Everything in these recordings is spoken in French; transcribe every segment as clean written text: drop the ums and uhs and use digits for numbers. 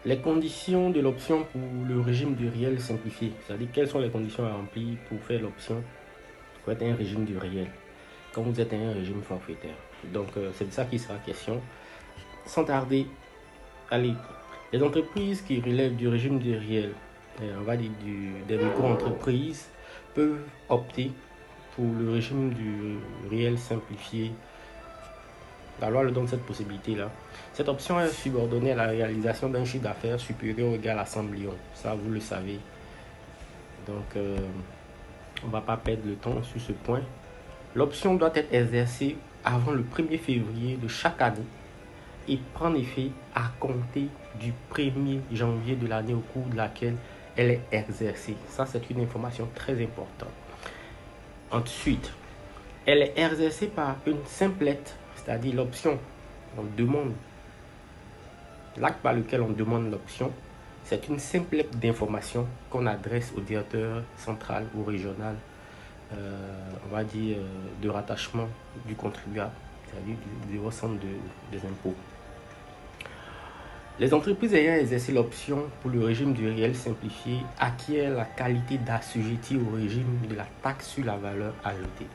Les conditions de l'option pour le régime du réel simplifié, c'est-à-dire quelles sont les conditions à remplir pour faire l'option pour être un régime du réel quand vous êtes un régime forfaitaire. Donc c'est de ça qu'il sera question. Sans tarder, allez, les entreprises qui relèvent du régime du réel, on va dire des micro-entreprises, peuvent opter pour le régime du réel simplifié. La loi leur donne cette possibilité-là. Cette option est subordonnée à la réalisation d'un chiffre d'affaires supérieur ou égal à 100 millions. Ça, vous le savez. Donc, on ne va pas perdre le temps sur ce point. L'option doit être exercée avant le 1er février de chaque année et prendre effet à compter du 1er janvier de l'année au cours de laquelle elle est exercée. Ça, c'est une information très importante. Ensuite, elle est exercée par une simplette, c'est-à-dire l'option. On demande, l'acte par lequel on demande l'option, c'est une simplette d'information qu'on adresse au directeur central ou régional, on va dire, de rattachement du contribuable, c'est-à-dire du bureau centre des impôts. Les entreprises ayant exercé l'option pour le régime du réel simplifié acquièrent la qualité d'assujetti au régime de la taxe sur la valeur ajoutée.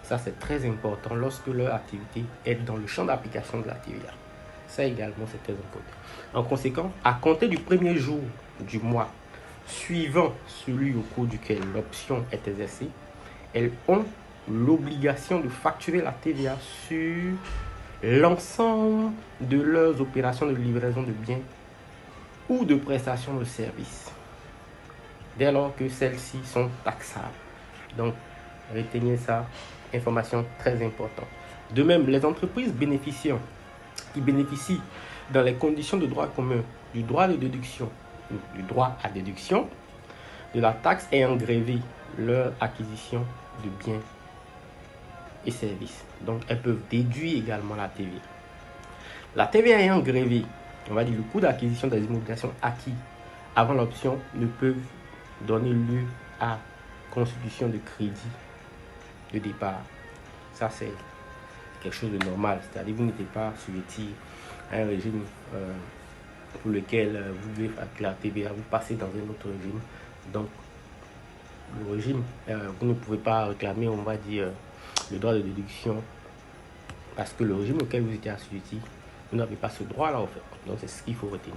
Ça, c'est très important lorsque leur activité est dans le champ d'application de la TVA. Ça également, c'est très important. En conséquence, à compter du premier jour du mois suivant celui au cours duquel l'option est exercée, elles ont l'obligation de facturer la TVA sur l'ensemble de leurs opérations de livraison de biens ou de prestation de services, dès lors que celles-ci sont taxables. Donc, retenez ça, information très importante. De même, les entreprises qui bénéficient dans les conditions de droit commun du droit de déduction, du droit à déduction, de la taxe ayant grévé leur acquisition de biens et services. Donc, elles peuvent déduire également la TVA. La TVA ayant grévé, on va dire le coût d'acquisition des immobilisations acquis avant l'option ne peuvent donner lieu à constitution de crédit de départ. Ça, c'est quelque chose de normal. C'est-à-dire que vous n'êtes pas sujetti à un régime pour lequel vous devez facturer la TVA, vous passez dans un autre régime. Donc, le régime, vous ne pouvez pas réclamer, on va dire, le droit de déduction parce que le régime auquel vous étiez assujetti, vous n'avez pas ce droit-là, en fait. Donc, c'est ce qu'il faut retenir.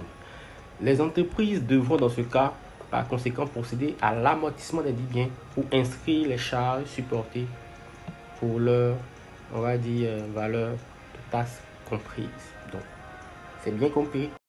Les entreprises devront, dans ce cas, par conséquent, procéder à l'amortissement des dits biens ou inscrire les charges supportées pour leur, on va dire, valeur de taxe comprise. Donc, c'est bien compris.